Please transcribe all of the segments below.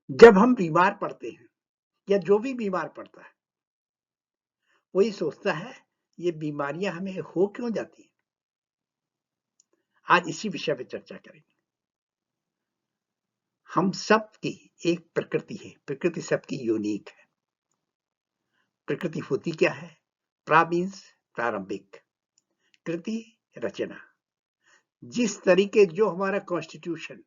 जब हम बीमार पड़ते हैं या जो भी बीमार पड़ता है, वो ये सोचता है ये बीमारियां हमें हो क्यों जाती हैं। आज इसी विषय पे चर्चा करेंगे। हम सब की एक प्रकृति है, प्रकृति सबकी यूनिक है। प्रकृति होती क्या है? प्रा मीन्स प्रारंभिक, कृति रचना। जिस तरीके जो हमारा कॉन्स्टिट्यूशन,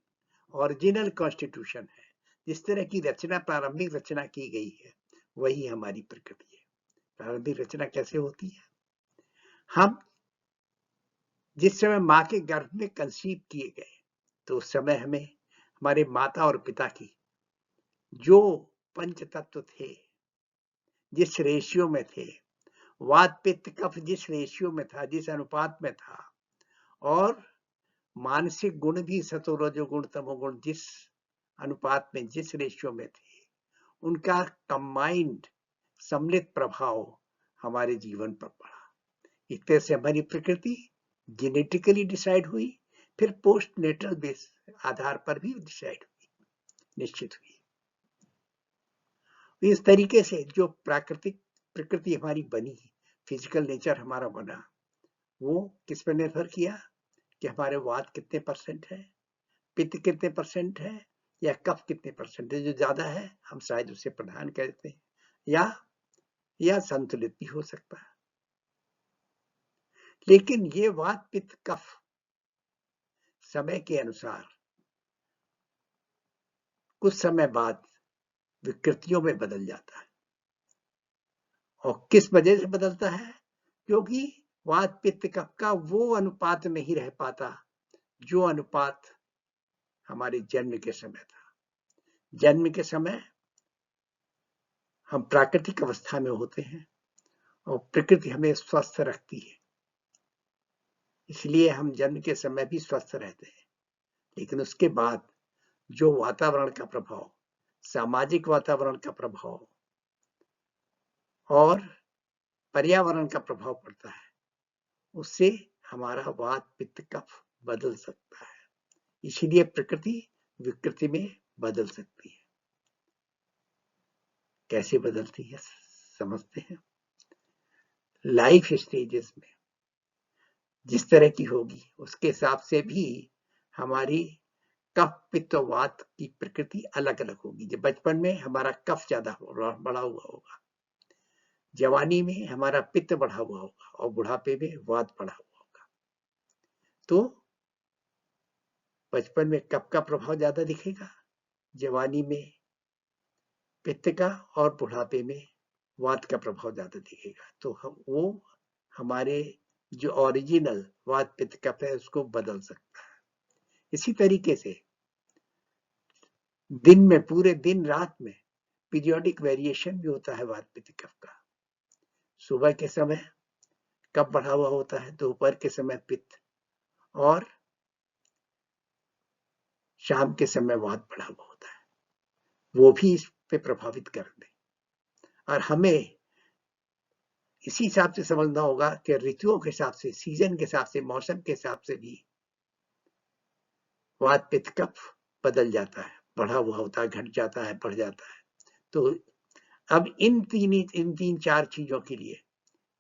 ओरिजिनल कॉन्स्टिट्यूशन है, जिस तरह की रचना, प्रारंभिक रचना की गई है, वही हमारी प्रकृति है। प्रारंभिक रचना कैसे होती है? हम जिस समय माँ के गर्भ में कंसीव किए गए, तो उस समय हमें हमारे माता और पिता की जो पंच तत्व थे, जिस रेशियो में थे, वात पित्त कफ जिस रेशियो में था, जिस अनुपात में था, और मानसिक गुण भी सतो रजो गुण तमो गुण जिस अनुपात में, जिस रेशियो में थे, उनका कंबाइंड सम्मिलित प्रभाव हमारे जीवन पर पड़ा। एक तरह से हमारी प्रकृति जेनेटिकली डिसाइड हुई, फिर पोस्ट नेटल बेस आधार पर भी डिसाइड हुई, निश्चित हुई। इस तरीके से जो प्राकृतिक प्रकृति हमारी बनी, फिजिकल नेचर हमारा बना, वो किस पर निर्भर किया कि हमारे वात कितने परसेंट है, पित्त कितने परसेंट है, या कफ कितने परसेंट है। जो ज्यादा है हम शायद उसे प्रधान कहते हैं, या संतुलित भी हो सकता है। लेकिन ये वात पित्त कफ समय के अनुसार कुछ समय बाद विकृतियों में बदल जाता है। और किस वजह से बदलता है? क्योंकि वात पित्त कफ का वो अनुपात नहीं रह पाता जो अनुपात हमारे जन्म के समय था। जन्म के समय हम प्राकृतिक अवस्था में होते हैं और प्रकृति हमें स्वस्थ रखती है, इसलिए हम जन्म के समय भी स्वस्थ रहते हैं। लेकिन उसके बाद जो वातावरण का प्रभाव, सामाजिक वातावरण का प्रभाव और पर्यावरण का प्रभाव पड़ता है, उससे हमारा वात पित्त कफ बदल सकता है। इसीलिए प्रकृति विकृति में बदल सकती है। कैसे बदलती है समझते हैं। लाइफ स्टेजेस में जिस तरह की होगी उसके हिसाब से भी हमारी कफ पित्त वात की प्रकृति अलग अलग होगी। जब बचपन में हमारा कफ ज्यादा बढ़ा हुआ होगा, जवानी में हमारा पित्त बढ़ा हुआ होगा, और बुढ़ापे में वात बढ़ा हुआ होगा। तो बचपन में कफ का प्रभाव ज्यादा दिखेगा, जवानी में पित्त का, और बुढ़ापे में वात का प्रभाव ज्यादा दिखेगा। तो वो हमारे जो ओरिजिनल वात पित्त कफ है उसको बदल सकता है। इसी तरीके से दिन में, पूरे दिन रात में पीरियोडिक वेरिएशन भी होता है वात पित्त कफ का। सुबह के समय कफ बढ़ा हुआ होता है, दोपहर के समय पित्त, और शाम के समय वात बढ़ा हुआ होता है। वो भी इस पे प्रभावित कर दे। और हमें इसी हिसाब से समझना होगा कि ऋतुओं के हिसाब से, सीजन के हिसाब से, मौसम के हिसाब से भी वात पित्त कफ बदल जाता है, बढ़ा हुआ होता है, घट जाता है, बढ़ जाता है। तो अब इन तीन चार चीजों के लिए,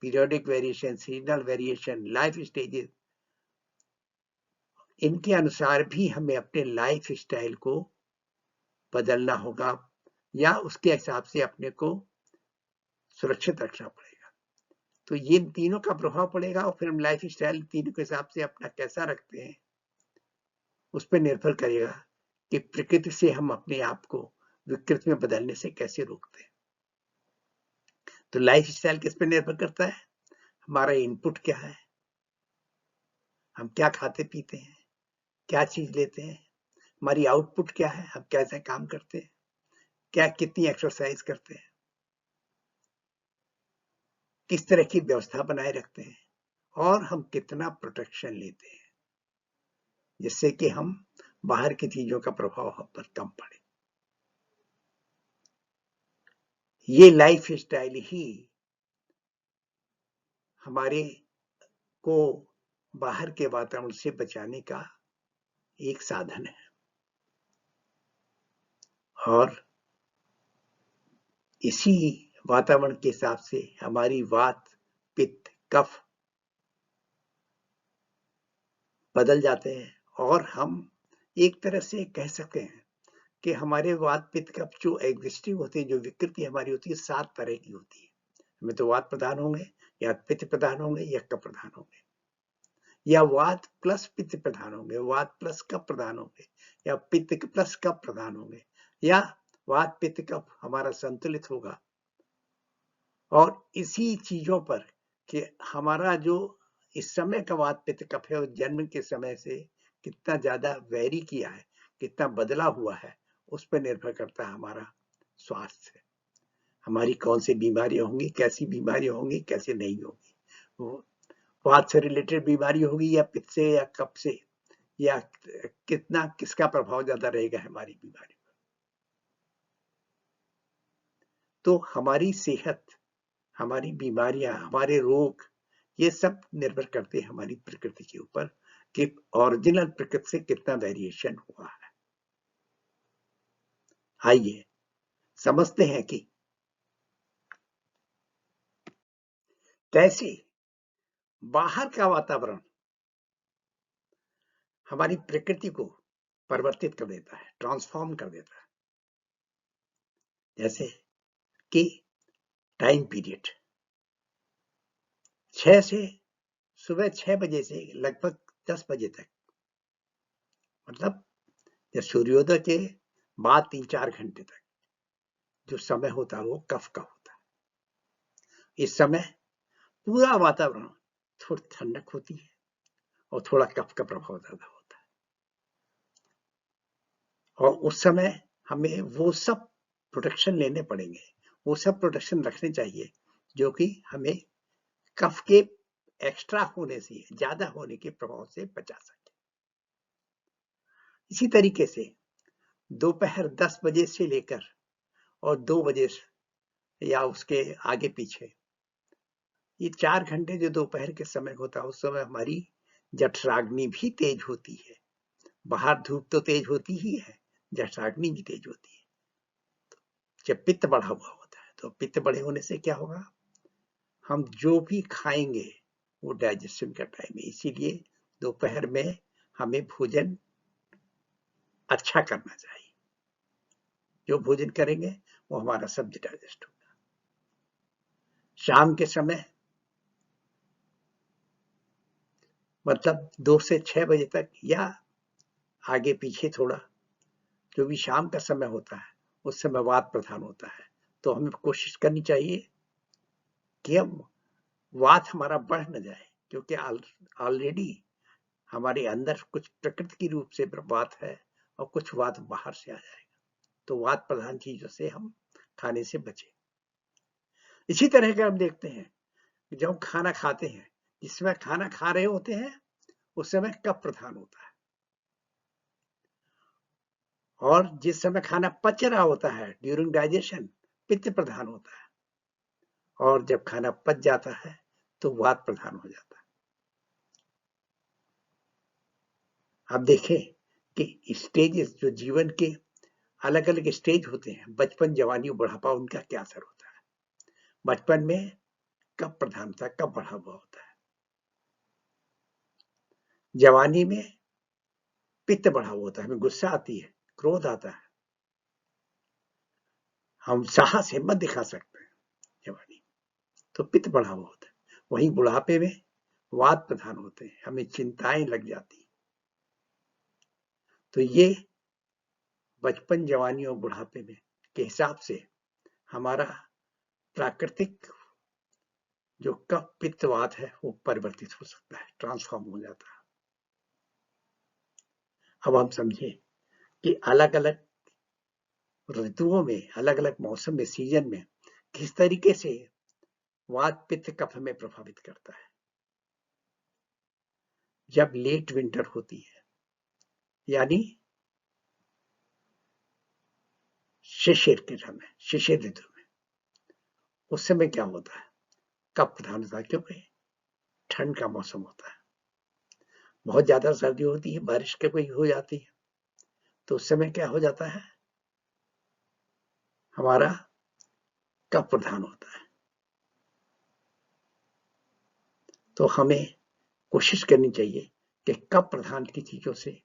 periodic variation, seasonal variation, life stages, इनके अनुसार भी हमें अपने लाइफ स्टाइल को बदलना होगा, या उसके हिसाब से अपने को सुरक्षित रखना पड़ेगा। तो ये तीनों का प्रभाव पड़ेगा, और फिर हम लाइफ स्टाइल तीनों के हिसाब से अपना कैसा रखते हैं उस पर निर्भर करेगा कि प्रकृति से हम अपने आप को विकृति में बदलने से कैसे रोकते हैं। तो लाइफ स्टाइल किस पर निर्भर करता है? हमारा इनपुट क्या है, हम क्या खाते पीते हैं, क्या चीज लेते हैं। हमारी आउटपुट क्या है, हम कैसे काम करते हैं, क्या कितनी एक्सरसाइज करते हैं, किस तरह की व्यवस्था बनाए रखते हैं, और हम कितना प्रोटेक्शन लेते हैं, जिससे कि हम बाहर की चीजों का प्रभाव हम पर कम पड़े। ये लाइफ स्टाइल ही हमारे को बाहर के वातावरण से बचाने का एक साधन है। और इसी वातावरण के हिसाब से हमारी वात, पित्त, कफ बदल जाते हैं और हम एक तरह से कह सकते हैं कि हमारे वात, पित्त, कफ जो एग्जिस्टिंग होती है, जो विकृति हमारी होती है, 7 तरह की होती है। हमें तो वात प्रधान होंगे या पित्त प्रधान होंगे या कफ प्रधान होंगे, या वात प्लस पित्त प्रधान होंगे, वात प्लस कफ प्रधान होंगे, या पित्त प्लस कफ प्रधान होंगे, या वात पित्त कफ हमारा संतुलित होगा। और इसी चीजों पर कि हमारा जो इस समय का वात पित्त कफ है, जन्म के समय से कितना ज्यादा वैरी किया है, कितना बदला हुआ है, उस पर निर्भर करता है हमारा स्वास्थ्य, हमारी कौन सी बीमारियां होंगी, कैसी बीमारियां होंगी, कैसे नहीं होंगी, वात से रिलेटेड बीमारी होगी या पित्त से या कफ से, या कितना किसका प्रभाव ज्यादा रहेगा हमारी बीमारी पर। तो हमारी सेहत, हमारी बीमारियां, हमारे रोग, ये सब निर्भर करते हैं हमारी प्रकृति के ऊपर कि ओरिजिनल प्रकृति से कितना वेरिएशन हुआ है। आइए समझते हैं कि कैसे बाहर का वातावरण हमारी प्रकृति को परिवर्तित कर देता है, ट्रांसफॉर्म कर देता है। जैसे कि टाइम पीरियड 6 से सुबह 6 बजे से लगभग 10 बजे तक, मतलब जब सूर्योदय के बाद 3-4 घंटे तक जो समय होता है वो कफ का होता है। इस समय पूरा वातावरण थोड़ी ठंडक होती है और थोड़ा कफ का प्रभाव ज्यादा होता है, और उस समय हमें वो सब प्रोटेक्शन लेने पड़ेंगे, वो सब प्रोटेक्शन रखने चाहिए जो कि हमें कफ के एक्स्ट्रा होने से, ज्यादा होने के प्रभाव से बचा सके। इसी तरीके से दोपहर 10 बजे से लेकर और 2 बजे या उसके आगे पीछे, ये 4 घंटे जो दोपहर के समय होता है, उस समय हमारी जठराग्नि भी तेज होती है। बाहर धूप तो तेज होती ही है, जठराग्नि भी तेज होती है। जब पित्त बढ़ा हुआ होता है, तो पित्त बढ़े होने से क्या होगा, हम जो भी खाएंगे वो डाइजेशन का टाइम है, इसीलिए दोपहर में हमें भोजन अच्छा करना चाहिए। जो भोजन करेंगे वो हमारा सब्जी डाइजेस्ट होगा। शाम के समय मतलब 2 से 6 बजे तक या आगे पीछे थोड़ा, जो भी शाम का समय होता है उस समय वात प्रधान होता है, तो हमें कोशिश करनी चाहिए कि हम वात हमारा बढ़ न जाए, क्योंकि ऑलरेडी हमारे अंदर कुछ प्रकृति की रूप से वात है और कुछ वात बाहर से आ जाएगा, तो वात प्रधान चीजों से हम खाने से बचें। इसी तरह का हम देखते हैं जब हम खाना खाते हैं, जिस समय खाना खा रहे होते हैं उस समय कफ प्रधान होता है, और जिस समय खाना पच रहा होता है ड्यूरिंग डाइजेशन, पित्त प्रधान होता है, और जब खाना पच जाता है तो वात प्रधान हो जाता है। अब देखें कि स्टेजेस, जो जीवन के अलग अलग स्टेज होते हैं, बचपन, जवानी और बुढ़ापा, उनका क्या असर होता है। बचपन में कफ प्रधानता, कफ बढ़ा हुआ होता है। जवानी में पित्त बढ़ा हुआ होता है, हमें गुस्सा आती है, क्रोध आता है, हम साहस हिम्मत दिखा सकते हैं जवानी, तो पित्त बढ़ा हुआ होता है। वहीं बुढ़ापे में वात प्रधान होते हैं, हमें चिंताएं लग जाती। तो ये बचपन, जवानी और बुढ़ापे में के हिसाब से हमारा प्राकृतिक जो कफ पित्त वात है वो परिवर्तित हो सकता है, ट्रांसफॉर्म हो जाता है। अब हम समझे कि अलग अलग ऋतुओं में, अलग अलग मौसम में, सीजन में किस तरीके से वात पित्त कफ में प्रभावित करता है। जब लेट विंटर होती है, यानी शिशिर के समय, शिशिर ऋतु में, उस समय क्या होता है, कफ प्रधान होता है, क्योंकि ठंड का मौसम होता है, बहुत ज्यादा सर्दी होती है, बारिश के कोई हो जाती है, तो उस समय क्या हो जाता है, हमारा कफ प्रधान होता है। तो हमें कोशिश करनी चाहिए कि कफ प्रधान की चीजों से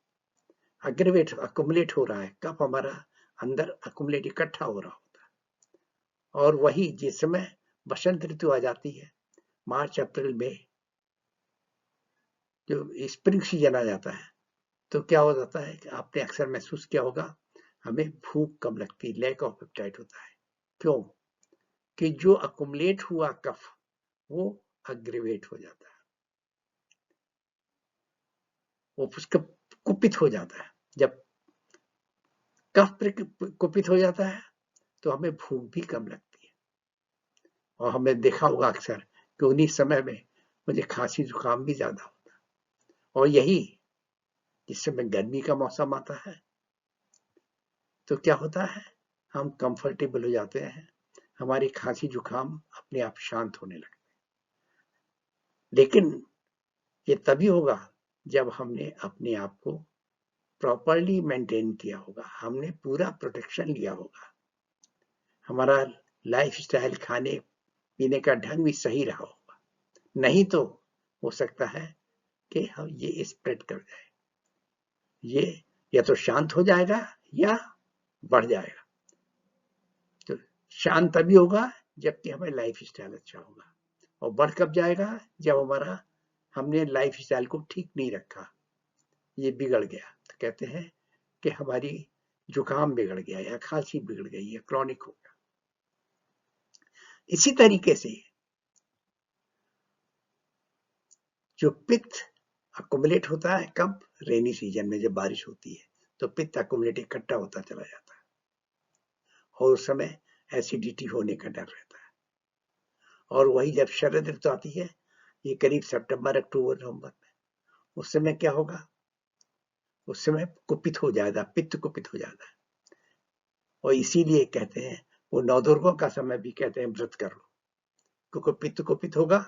अग्रवेट अकुमुलेट हो रहा है, कफ हमारा अंदर अकुमुलेट इकट्ठा हो रहा होता है। और वही जिस समय बसंत ऋतु आ जाती है, मार्च अप्रैल में जो स्प्रिंग सीजन आ जाता है, तो क्या हो जाता है कि आपने अक्सर महसूस किया होगा, हमें भूख कम लगती है, लैक ऑफ एपेटाइट होता है। क्यों? कि जो अकुमुलेट हुआ कफ वो अग्रवेट हो जाता है, वो उसका कुपित हो जाता है। जब कफ कुपित हो जाता है तो हमें भूख भी कम लगती है। और हमने देखा होगा अक्सर कि उन्हीं समय में मुझे खांसी जुकाम भी ज्यादा होता है। और यही जिस समय गर्मी का मौसम आता है तो क्या होता है, हम कंफर्टेबल हो जाते हैं, हमारी खांसी जुकाम अपने आप शांत होने लगते हैं। लेकिन ये तभी होगा जब हमने अपने आप को प्रॉपरली मेंटेन किया होगा, हमने पूरा प्रोटेक्शन लिया होगा, हमारा लाइफस्टाइल खाने पीने का ढंग भी सही रहा होगा। नहीं तो हो सकता है कि हम ये स्प्रेड कर जाए, ये या तो शांत हो जाएगा या बढ़ जाएगा। तो शांत तभी होगा जबकि हमें लाइफ स्टाइल अच्छा होगा, और बढ़ कब जाएगा जब हमारा हमने लाइफ स्टाइल को ठीक नहीं रखा, ये बिगड़ गया, तो कहते हैं कि हमारी जुकाम बिगड़ गया या खांसी बिगड़ गई या क्रॉनिक हो गया। इसी तरीके से जो पित्त अकुमुलेट होता है कब, रेनी सीजन में जब बारिश होती है तो पित्त अकुमुलेट इकट्ठा होता चला जाता है और उस समय एसिडिटी होने का डर रहता है। और वही जब शरद ऋतु आती है, ये करीब सितंबर अक्टूबर नवंबर में, उस समय क्या होगा, उस समय कुपित हो जाएगा, पित्त कुपित हो जाता है। और इसीलिए कहते हैं वो नवदुर्गों का समय भी कहते हैं व्रत कर लो, क्योंकि पित्त कुपित होगा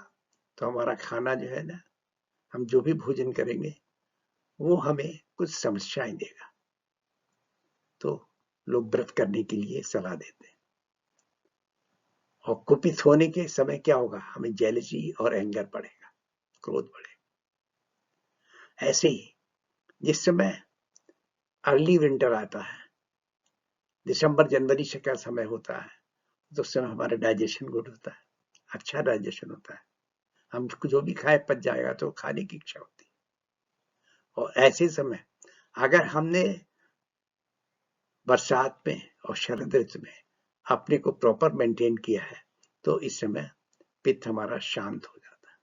तो हमारा खाना जो है ना, हम जो भी भोजन करेंगे वो हमें कुछ समस्याएं देगा। तो लोग व्रत करने के लिए सलाह देते हैं। और कुपित होने के समय क्या होगा, हमें जेलसी और एंगर बढ़ेगा, क्रोध बढ़ेगा। ऐसे ही जिस समय अर्ली विंटर आता है, दिसंबर जनवरी से का समय होता है, तो उस समय हमारा डाइजेशन गुड होता है, अच्छा डाइजेशन होता है, हम जो भी खाए पच जाएगा, तो खाने की इच्छा होती है। और ऐसे समय अगर हमने बरसात में और शरद ऋतु में अपने को प्रॉपर मेंटेन किया है, तो इस समय पित्त हमारा शांत हो जाता है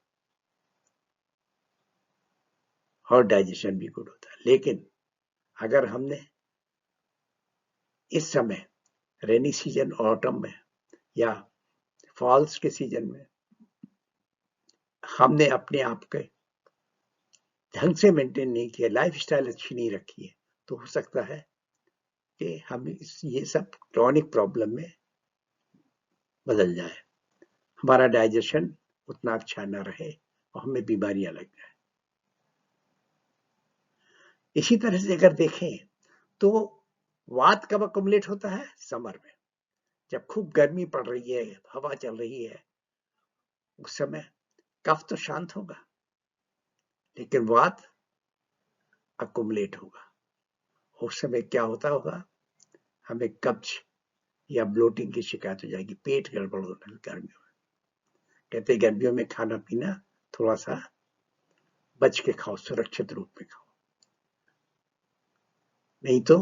और डाइजेशन भी गुड होता है। लेकिन अगर हमने इस समय रेनी सीजन, ऑटम में या फॉल्स के सीजन में हमने अपने आप के ढंग से मेंटेन नहीं किया, लाइफ स्टाइल अच्छी नहीं रखी है, तो हो सकता है कि हम ये सब क्रॉनिक प्रॉब्लम में बदल जाए, हमारा डाइजेशन उतना अच्छा ना रहे और हमें बीमारियां लग जाए। इसी तरह से अगर देखें तो वात कब अकुमुलेट होता है, समर में, जब खूब गर्मी पड़ रही है, हवा चल रही है, उस समय कफ तो शांत होगा लेकिन वात अकुमुलेट होगा। उस समय क्या होता होगा, हमें कब्ज या ब्लोटिंग की शिकायत हो जाएगी, पेट गड़बड़ होने लगेगा गर्मियों में। कहते हैं गर्मियों में खाना पीना थोड़ा सा बच के खाओ, सुरक्षित रूप में खाओ, नहीं तो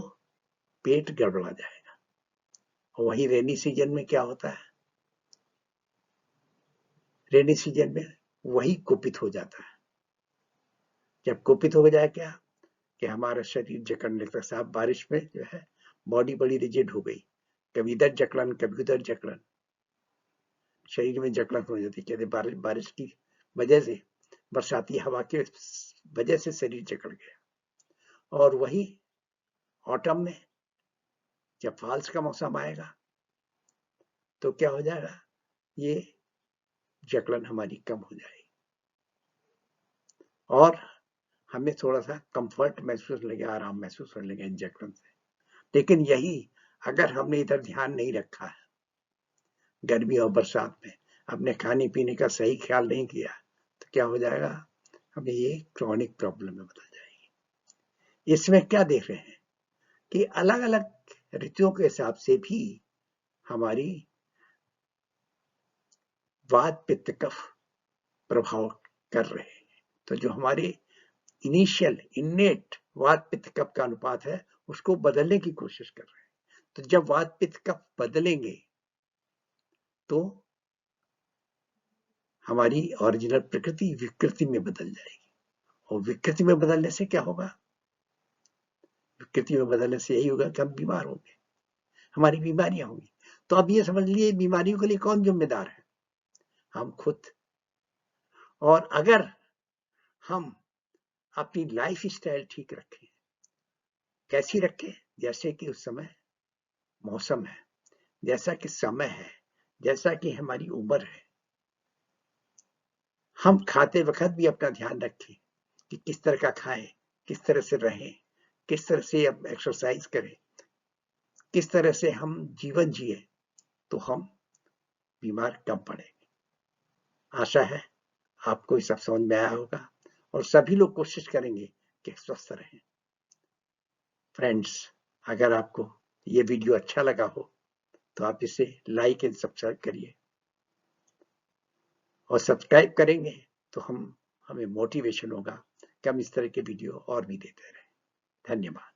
पेट गड़बड़ा जाएगा। और वही रेनी सीजन में क्या होता है, रेनी सीजन में वही कुपित हो जाता है। जब कुपित हो जाए क्या कि हमारा शरीर जकड़ने लगता है। साहब बारिश में जो है बॉडी बड़ी रिजिड हो गई, कभी इधर जकड़न कभी उधर जकड़न, शरीर में जकड़न हो जाती है। कहते बारिश की वजह से, बरसाती हवा के वजह से शरीर जकड़ गया। और वही ऑटम में जब फॉल्स का मौसम आएगा तो क्या हो जाएगा, ये जकड़न हमारी कम हो जाएगी और हमें थोड़ा सा कंफर्ट महसूस लगेगा, आराम महसूस होने लगेगा इन जकड़न से। लेकिन यही अगर हमने इधर ध्यान नहीं रखा है गर्मी और बरसात में अपने खाने पीने का सही ख्याल नहीं किया तो क्या हो जाएगा, हमें ये क्रॉनिक प्रॉब्लम में बदल जाएगी। इसमें क्या देख रहे हैं कि अलग अलग ऋतुओं के हिसाब से भी हमारी वात पित्त कफ प्रभाव कर रहे हैं। तो जो हमारे इनिशियल इन्नेट वात पित्त कफ का अनुपात है उसको बदलने की कोशिश कर रहे हैं। तो जब वात पित्त कफ बदलेंगे तो हमारी ओरिजिनल प्रकृति विकृति में बदल जाएगी, और विकृति में बदलने से क्या होगा, विकृति में बदलने से यही होगा कि हम बीमार होंगे, हमारी बीमारियां होंगी। तो अब ये समझ लीजिए बीमारियों के लिए कौन जिम्मेदार है, हम खुद। और अगर हम अपनी लाइफ स्टाइल ठीक रखें, कैसी रखें, जैसे कि उस समय मौसम है, जैसा कि समय है, जैसा कि हमारी उम्र है, हम खाते वक्त भी अपना ध्यान रखें कि किस तरह का खाएं, किस तरह से रहें, किस तरह से अब एक्सरसाइज करें, किस तरह से हम जीवन जिए, तो हम बीमार कम पड़ेंगे। आशा है आपको ये सब समझ में आया होगा और सभी लोग कोशिश करेंगे कि स्वस्थ रहें। फ्रेंड्स, अगर आपको ये वीडियो अच्छा लगा हो तो आप इसे लाइक एंड सब्सक्राइब करिए, और सब्सक्राइब करेंगे तो हमें मोटिवेशन होगा कि हम इस तरह के वीडियो और भी देते रहें। धन्यवाद।